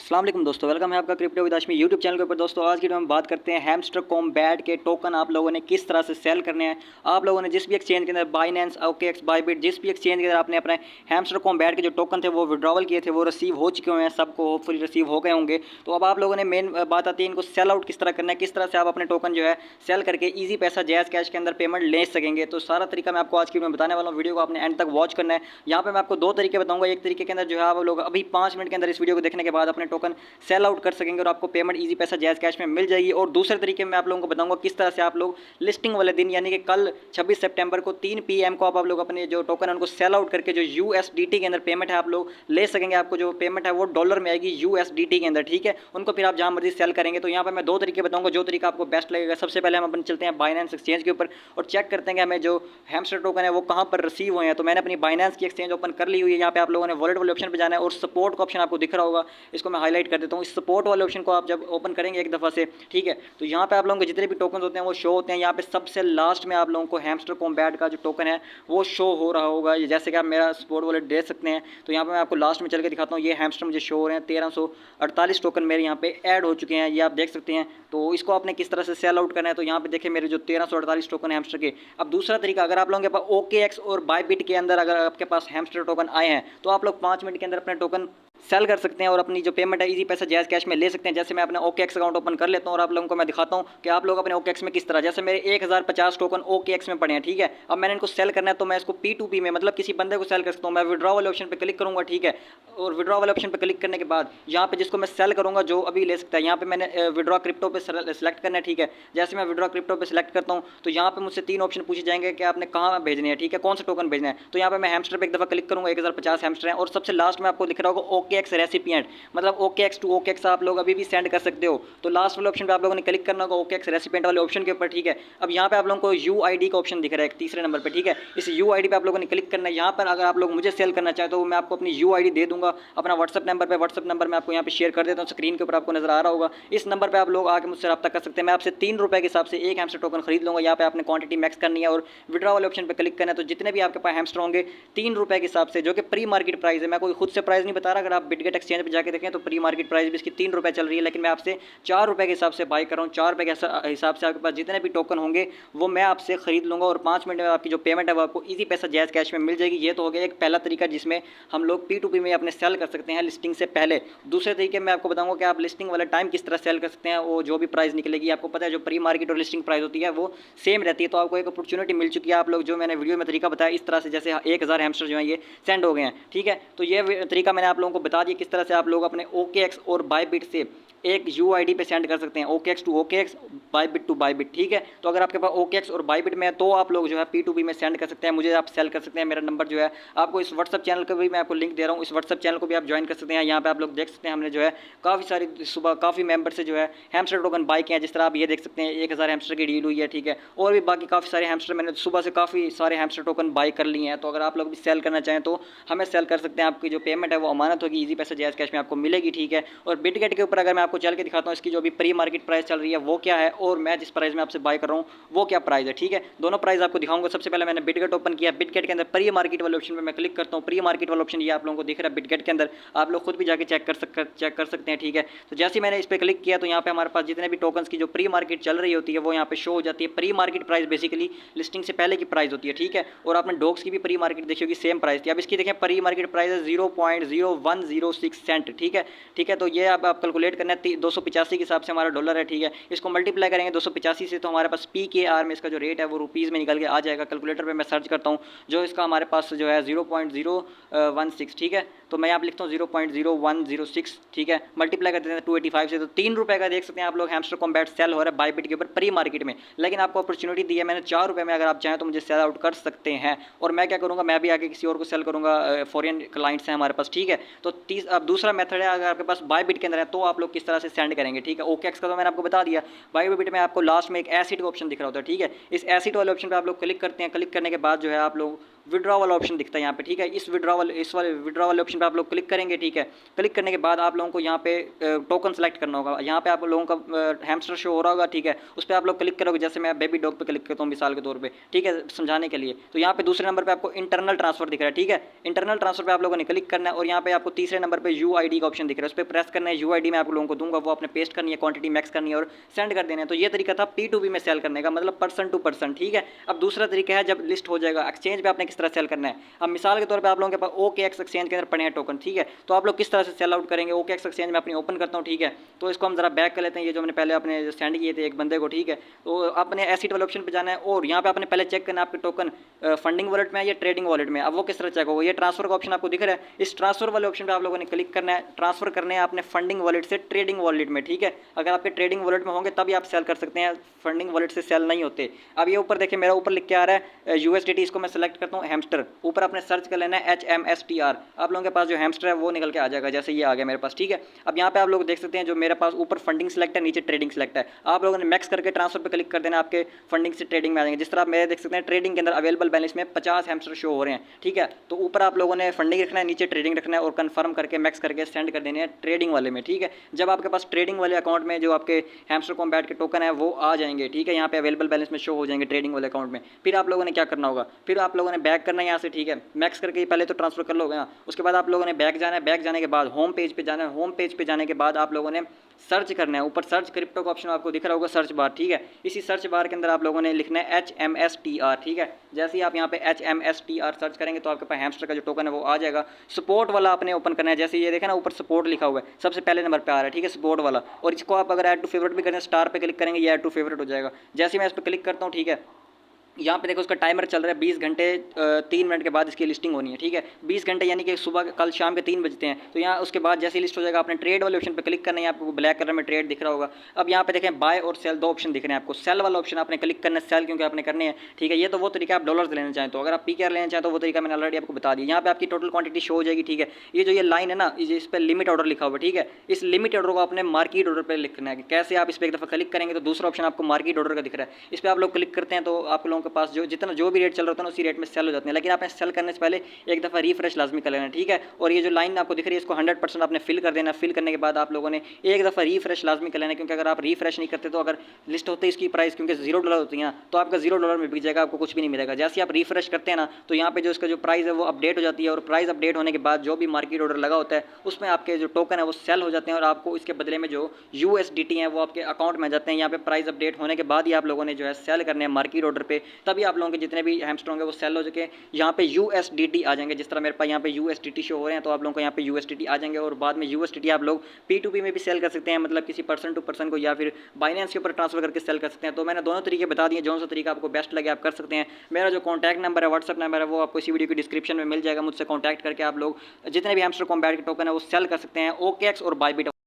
अस्सलाम वालेकुम दोस्तों, वेलकम है आपका crypto with Hashmi YouTube channel के ऊपर। दोस्तों आज की वीडियो में बात करते हैं हैमस्टर कॉम्बैट के टोकन आप लोगों ने किस तरह से सेल करने हैं। आप लोगों ने जिस भी एक्सचेंज के अंदर बाइनेंस, ओकेएक्स, बायबिट, जिस भी एक्सचेंज के अंदर आपने अपने हैमस्टर कॉम्बैट के जो टोकन थे वो विड्रॉवल किए थे वो रिसीव हो चुके हुए हैं, सबको होपफुली रिसीव हो गए होंगे। तो अब आप लोगों ने मेन बात आती है इनको सेल आउट किस तरह करना है, किस तरह से आप अपने टोकन जो है सेल करके ईजी पैसा जैज़ कैश के अंदर पेमेंट ले सकेंगे। तो सारा तरीका मैं आपको आज की वीडियो में बताने वाला हूँ। वीडियो को आपने एंड तक वॉच करना है। यहाँ पे मैं आपको दो तरीके बताऊंगा। एक तरीके के अंदर जो है आप लोग अभी 5 मिनट के अंदर इस वीडियो को देखने के बाद अपने टोकन सेल आउट कर सकेंगे और आपको पेमेंट इजी पैसा जैज़ कैश में मिल जाएगी। और दूसरे तरीके में आप लोगों को बताऊंगा किस तरह से आप लोग लिस्टिंग वाले दिन यानी कि कल 26 सितंबर को 3 PM को आप लोग अपने जो टोकन है उनको सेल आउट करके जो USDT के अंदर पेमेंट है आप लोग ले सकेंगे। आपको जो पेमेंट है वो डॉलर में आएगी USDT के अंदर, ठीक है। उनको फिर आप जहां मर्जी सेल करेंगे। तो यहाँ पर मैं दो तरीके बताऊंगा, जो तरीका आपको बेस्ट लगेगा। सबसे पहले हम अपन चलते हैं बाइनेंस एक्सचेंज के ऊपर और चेक करते हैं कि हमें जो हैमस्टर टोकन है वो कहां पर रिसीव हुए हैं। तो मैंने अपनी बाइनेंस की एक्सचेंज ओपन कर ली हुई है। यहाँ पे आप लोगों ने वॉलेट वाले ऑप्शन पे जाना है और सपोर्ट का ऑप्शन आपको दिख रहा होगा, इसको मैं हाईलाइट कर देता हूँ। इस सपोर्ट वाले ऑप्शन को आप जब ओपन करेंगे एक दफ़ा से, ठीक है, तो यहाँ पे आप लोगों के जितने भी टोकन होते हैं वो शो होते हैं। यहाँ पे सबसे लास्ट में आप लोगों को हैमस्टर कॉम्बैट का जो टोकन है वो शो हो रहा होगा। जैसे कि आप मेरा सपोर्ट वॉलेट देख सकते हैं। तो यहाँ पे मैं आपको लास्ट में चल के दिखाता हूँ। ये हैमस्टर मुझे शो हो रहे हैं, 1348 टोकन मेरे यहाँ पे ऐड हो चुके हैं, ये आप देख सकते हैं। तो इसको आपने किस तरह से सेल आउट करना है, तो यहाँ पे देखिए मेरे जो 1348 टोकन है हैमस्टर के। अब दूसरा तरीका, अगर आप लोगों के पास OKX और बायबिट के अंदर अगर आपके पास हैमस्टर टोकन आए हैं तो आप लोग 5 मिनट के अंदर अपने टोकन सेल कर सकते हैं और अपनी जो पेमेंट है इजी पैसा जैज़ कैश में ले सकते हैं। जैसे मैं अपना OKX अकाउंट ओपन कर लेता हूं और आप लोगों को मैं दिखाता हूं कि आप लोग अपने OKX में किस तरह, जैसे मेरे 1050 टोकन OKX में पड़े हैं, ठीक है। अब मैंने इनको सेल करना है तो मैं इसको P2P में मतलब किसी बंदे को सेल कर सकता हूं। मैं विड्रॉ वाले ऑप्शन पर क्लिक करूंगा, ठीक है, और विड्रॉ वाले ऑप्शन पर क्लिक करने के बाद यहाँ पे जिसको मैं सेल करूंगा जो अभी ले सकता है, यहाँ पे मैंने विड्रॉ क्रिप्टो पे सेलेक्ट करना है, ठीक है। जैसे मैं विड्रॉ क्रिप्टो पे सेलेक्ट करता हूँ तो यहाँ पे मुझसे 3 ऑप्शन पूछे जाएंगे कि आपने कहाँ भेजने हैं, ठीक है, कौन सा टोकन भेजना है। तो यहाँ पे मैं हैमस्टर पे एक दफ़ा क्लिक करूंगा, 1050 हैमस्टर है और सबसे लास्ट में आपको दिख रहा होगा OKX रेसिपिएंट, मतलब OKX टू OKX आप लोग अभी भी सेंड कर सकते हो। तो लास्ट वाले ऑप्शन पे आप लोगों ने क्लिक करना होगा OKX रेसिपिएंट वाले ऑप्शन के ऊपर, ठीक है। अब यहाँ पे आप लोगों को UID का ऑप्शन दिख रहा है तीसरे नंबर पे, ठीक है। इस UID पे आप लोगों ने क्लिक करना है। यहाँ पर अगर आप लोग मुझे सेल करना चाहे तो मैं आपको अपनी UID दे दूंगा अपना व्हाट्सअप नंबर पे। व्हाट्सअप नंबर मैं आपको यहाँ पे शेयर कर देता हूँ, स्क्रीन के ऊपर आपको नजर आ रहा होगा। इस नंबर पर आप लोग आके मुझसे रब्ता कर सकते हैं। मैं आपसे 3 रुपये के हिसाब से एक हैमस्टर टोकन खरीद लूँगा। यहाँ पे आपने क्वांटिटी मैक्स करनी है और विड्रॉ वाले ऑप्शन पर क्लिक करना है। तो जितने भी आपके पास हैमस्टर होंगे 3 रुपये के हिसाब से, जो कि प्री मार्केट प्राइस है, मैं कोई खुद से प्राइस नहीं बता रहा। अगर आप बिटगेट एक्सचेंज पर जाकर देखें तो प्री मार्केट प्राइस भी इसकी 3 रुपये चल रही है, लेकिन मैं आपसे 4 रुपये के हिसाब से बाई कर रहा हूँ। 4 रुपये के हिसाब से आपके पास जितने भी टोकन होंगे वो मैं आपसे खरीद लूँगा और 5 मिनट में आपकी जो पेमेंट है वो आपको इजी पैसा जैज़ कैश में मिल जाएगी। ये तो हो गया एक पहला तरीका जिसमें हम लोग P2P में अपने सेल कर सकते हैं लिस्टिंग से पहले। दूसरे तरीके में आपको बताऊंगा कि आप लिस्टिंग वाले टाइम किस तरह सेल कर सकते हैं। वो जो भी प्राइस निकलेगी, आपको पता है जो प्री मार्केट और लिस्टिंग प्राइस होती है वो सेम रहती है। तो आपको एक अपॉर्चुनिटी मिल चुकी है। आप लोग जो मैंने वीडियो में तरीका बताया इस तरह से, जैसे 1000 हैमस्टर जो है ये सेंड हो गए हैं, ठीक है। तो ये तरीका मैंने आप लोगों को बता दिया किस तरह से आप लोग अपने OKX और बायबिट से एक UID पे सेंड कर सकते हैं, OKX to OKX, Bybit to Bybit, ठीक है। तो अगर आपके पास OKX और बायबिट में है तो आप लोग जो है P2P में सेंड कर सकते हैं, मुझे आप सेल कर सकते हैं। मेरा नंबर जो है आपको इस व्हाट्सअप चैनल का भी मैं आपको लिंक दे रहा हूँ, इस व्हाट्सअप चैनल को भी आप ज्वाइन कर सकते हैं। यहाँ पे आप लोग देख सकते हैं हमने जो है काफ़ी सारी सुबह काफ़ी मेंबर से जो है हैमस्टर टोकन बाई किए हैं। जिस तरह आप ये देख सकते हैं 1000 हैमस्टर की डील हुई है, ठीक है। और भी बाकी काफ़ी सारे हैमस्टर मैंने सुबह से काफ़ी सारे हैमस्टर टोकन बाई कर लिए हैं। तो अगर आप लोग भी सेल करना चाहें तो हमें सेल कर सकते हैं। आपकी जो पेमेंट है वो अमानत होगी, ईजी पैसा जैज़ कैश में आपको मिलेगी, ठीक है। और बिटगेट के ऊपर अगर मैं आपको चल के दिखाता हूँ इसकी जो भी प्री मार्केट प्राइस चल रही है वो क्या है और मैं जिस प्राइस में आपसे बाय कर रहा हूँ वो क्या प्राइस है, ठीक है। दोनों प्राइस आपको दिखाऊंगा। सबसे पहले मैंने बिटगेट ओपन किया। बिटगेट के अंदर प्री मार्केट वाले ऑप्शन पे मैं क्लिक करता हूँ। प्री मार्केट वाला ऑप्शन ये आप लोगों को दिख रहा है बिटगेट के अंदर, आप लोग खुद भी जाके चेक कर सकते हैं, ठीक है। तो जैसे ही मैंने इस पर क्लिक किया तो यहाँ पे हमारे पास जितने भी टोकन्स की जो प्री मार्केट चल रही होती है वो यहाँ पे शो हो जाती है। Pre market price basically listing से पहले की प्राइस होती है, ठीक है। और आपने डॉग्स की भी प्री मार्केट देखी होगी, सेम प्राइस थी। अब इसकी देखें प्री मार्केट प्राइस है 0.0106 सेंट, ठीक है, ठीक है। तो ये अब आप कैलकुलेट करना है 285 के हिसाब से हमारा डॉलर है, ठीक है। इसको मल्टीप्लाई करेंगे 285 से तो हमारे पास PKR में इसका जो रेट है वो रुपीज़ में निकल के आ जाएगा। कैलकुलेटर पे मैं सर्च करता हूँ जो इसका हमारे पास जो है 0.016, ठीक है। तो मैं यहाँ लिखता हूँ 0.0106, ठीक है। मल्टीप्लाई कर देते हैं 285 से तो 3 रुपये का देख सकते हैं आप लोग हैमस्टर कॉम्बैट सेल हो रहा है बायबिट के ऊपर प्री मार्केट में। लेकिन आपको अपॉर्चुनिटी दी है मैंने 4 रुपये में, अगर आप चाहें तो मुझे सेल आउट कर सकते हैं। और मैं क्या करूँगा, मैं भी आगे किसी और को सेल करूँगा, फॉरेन क्लाइंट्स हैं हमारे पास, ठीक है। तो अब दूसरा मेथड है, अगर आपके पास बायबिट के अंदर है तो आप लोग किस तरह से सेंड करेंगे, ठीक है। OKX का तो मैंने आपको बता दिया। बायबिट में आपको लास्ट में एक एसिड का ऑप्शन दिख रहा होता है, ठीक है। इस एसिड वाले ऑप्शन पे आप लोग क्लिक करते हैं। क्लिक करने के बाद जो है आप लोग विड्रॉ वाला ऑप्शन दिखता है यहाँ पे, ठीक है। इस वाले विड्रॉ वाले ऑप्शन पे आप लोग क्लिक करेंगे, ठीक है। क्लिक करने के बाद आप लोगों को यहाँ पे टोकन सेलेक्ट करना होगा। यहाँ पे आप लोगों का हैमस्टर शो हो रहा होगा, ठीक है। उस पर आप लोग क्लिक करोगे, जैसे मैं बेबी डॉग पे क्लिक करता हूँ मिसाल के तौर पे, ठीक है, समझाने के लिए। तो यहाँ पे दूसरे नंबर पे आपको इंटरनल ट्रांसफर दिख रहा है, ठीक है। इंटरनल ट्रांसफर पे आप लोगों ने क्लिक करना है और यहाँ पे आपको तीसरे नंबर पे UID का ऑप्शन दिख रहा है, उस पर प्रेस करना है। UID मैं आप लोगों को दूंगा, वो आपने पेस्ट करनी है, क्वांटिटी मैक्स करनी है और सेंड कर देना है। तो ये तरीका था P2P में सेल करने का, मतलब पर्सन टू पर्सन, ठीक है। अब दूसरा तरीका है जब लिस्ट हो जाएगा एक्सचेंज पे आपने किस तरह सेल करना है। अब मिसाल के तौर पे आप लोगों के पास OKX एक्सचेंज के अंदर पड़े हैं टोकन, ठीक है। तो आप लोग किस तरह से सेल आउट करेंगे। OKX एक्सचेंज में अपनी ओपन करता हूँ, ठीक है। तो इसको हम जरा बैक कर लेते हैं, ये जो हमने पहले अपने सेंड किए थे एक बंदे को, ठीक है। तो आपने एसिड वाले ऑप्शन पे जाना है और यहाँ पे आपने पहले चेक करना है आपके टोकन फंडिंग वॉलेट में है या ट्रेडिंग वॉलेट में। अब वो किस तरह चेक होगा, ये ट्रांसफर का ऑप्शन आपको दिख रहा है। इस ट्रांसफर वाले ऑप्शन पे आप लोगों ने क्लिक करना है। ट्रांसफर करने हैं आपने फंडिंग वॉलेट से ट्रेडिंग वॉलेट में, ठीक है। अगर आपके ट्रेडिंग वॉलेट में होंगे तभी आप सेल कर सकते हैं, फंडिंग वॉलेट से सेल नहीं होते। अब ये ऊपर देखिए, मेरा ऊपर लिख के आ रहा है USDT, इसको मैं सेलेक्ट करता हूँ हैमस्टर। ऊपर आपने सर्च कर लेना है HMSTR, आप लोगों के पास जो हैमस्टर है वो निकल के आ जाएगा, जैसे ये आ गया मेरे पास, ठीक है। अब यहाँ पे आप लोग देख सकते हैं जो मेरे पास ऊपर फंडिंग सेलेक्ट है, नीचे ट्रेडिंग सेलेक्ट है। आप लोगों ने मैक्स करके ट्रांसफर पे क्लिक कर देना, आपके फंडिंग से ट्रेडिंग में आ जाएंगे। जिस तरह आप मेरे देख सकते हैं ट्रेडिंग के अंदर अवेलेबल बैलेंस में 50 हैमस्टर शो हो रहे हैं, ठीक है। तो ऊपर आप लोगों ने फंडिंग रखना है, नीचे ट्रेडिंग रखना है और कंफर्म करके मैक्स करके सेंड कर देने हैं ट्रेडिंग वाले में, ठीक है। जब आपके पास ट्रेडिंग वाले अकाउंट में जो आपके हैमस्टर कॉम्बैट के टोकन है वो आ जाएंगे, ठीक है, यहाँ पे अवेलेबल बैलेंस में शो हो जाएंगे ट्रेडिंग वाले अकाउंट में। फिर आप लोगों ने क्या करना होगा, फिर आप लोगों ने बैक करना है यहाँ से, ठीक है। मैक्स करके पहले तो ट्रांसफर कर लोगे ना, उसके बाद आप लोगों ने बैक जाना है। बैक जाने के बाद होम पेज पे जाना है। होम पेज पे जाने के बाद आप लोगों ने सर्च करना है। ऊपर सर्च क्रिप्टो का ऑप्शन आपको दिख रहा होगा, सर्च बार, ठीक है। इसी सर्च बार के अंदर आप लोगों ने लिखना है HMSTR, ठीक है। जैसे ही आप यहाँ पे HMSTR सर्च करेंगे तो आपके पास हैमस्टर का जो टोकन है वो आ जाएगा। सपोर्ट वाला आपने ओपन करना है, जैसे ये देखें ना ऊपर सपोर्ट लिखा हुआ है, सबसे पहले नंबर पे आ रहा है, ठीक है, सपोर्ट वाला। और इसको आप अगर ऐड टू फेवरेट भी करें, स्टार पे क्लिक करेंगे, ये ऐड टू फेवरेट हो जाएगा। जैसे ही मैं इस पर क्लिक करता हूँ, ठीक है, यहाँ पे देखो उसका टाइमर चल रहा है 20 घंटे 3 मिनट के बाद इसकी लिस्टिंग होनी है, ठीक है। 20 घंटे यानी कि सुबह कल शाम के 3 बजते हैं। तो यहाँ उसके बाद जैसे लिस्ट हो जाएगा, आपने ट्रेड वाले ऑप्शन पे क्लिक करना है। आपको ब्लैक कलर में ट्रेड दिख रहा होगा। अब यहाँ पे देखें बाय और सेल दो ऑप्शन दिख रहे हैं आपको। सेल वाला ऑप्शन आपने क्लिक करना है, सेल क्योंकि आपने करने हैं, ठीक है। ये तो वो तरीका आप डॉलर्स लेना चाहें तो, अगर आप PKR लेना चाहें तो वो तरीका मैंने ऑलरेडी आपको बता दिया। यहाँ पे आपकी टोटल क्वांटिटी शो हो जाएगी, ठीक है। ये जो ये लाइन है ना, इस पर लिमिट ऑर्डर लिखा हुआ, ठीक है। इस लिमिट ऑर्डर को आपने मार्केट ऑर्डर पर लिखना है। कैसे, आप इस पर एक दफ़ा क्लिक करेंगे तो दूसरा ऑप्शन आपको मार्केट ऑर्डर का दिख रहा है, इस पर आप लोग क्लिक करते हैं तो आप लोगों के पास जो भी रेट चल रहा होता है उसी रेट में सेल हो जाते हैं। लेकिन आपने सेल करने से पहले एक दफ़ा रिफ्रेश लाजमी कर लेना, ठीक है। और ये जो लाइन आपको दिख रही है इसको 100% आपने फिल कर देना। फिल करने के बाद आप लोगों ने एक दफ़ा रिफ्रेश लाजमी कर लेना, क्योंकि अगर आप रिफ्रेश नहीं करते तो अगर लिस्ट होते इसकी प्राइस क्योंकि $0 होती है तो आपका $0 में बिक जाएगा, आपको कुछ भी नहीं मिलेगा। जैसे आप रिफ्रेश करते हैं ना तो यहाँ पे जो इसका जो प्राइस है वो अपडेट हो जाती है और प्राइस अपडेट होने के बाद जो भी मार्केट ऑर्डर लगा होता है उसमें आपके जो टोकन है वो सेल हो जाते हैं और आपको इसके बदले में जो USDT है वो आपके अकाउंट में जाते हैं। यहाँ पे प्राइस अपडेट होने के बाद ही आप लोगों ने जो है सेल करने हैं मार्केट ऑर्डर पे, तभी आप लोगों के जितने भी हैमस्टर होंगे वो सेल हो चुके। यहाँ पे USDT आ जाएंगे। जिस तरह मेरे पास यहाँ पे USDT शो हो रहे हैं तो आप लोगों को यहाँ पे USDT आ जाएंगे और बाद में USDT आप लोग P2P में भी सेल कर सकते हैं, मतलब किसी पर्सन टू पर्सन को या फिर बाइनेंस के ऊपर ट्रांसफर करके सेल कर सकते हैं। तो मैंने दोनों तरीके बता दिए, जो सा तरीका आपको बेस्ट लगे आप कर सकते हैं। मेरा जो कॉन्टैक्ट नंबर है, व्हाट्सअप नंबर है, वो आपको इसी वीडियो की डिस्क्रिप्शन में मिल जाएगा। मुझसे कॉन्टैक्ट करके आप लोग जितने भी हैमस्टर कॉम्बैट के टोकन है वो सेल कर सकते हैं OKX और बायबिट।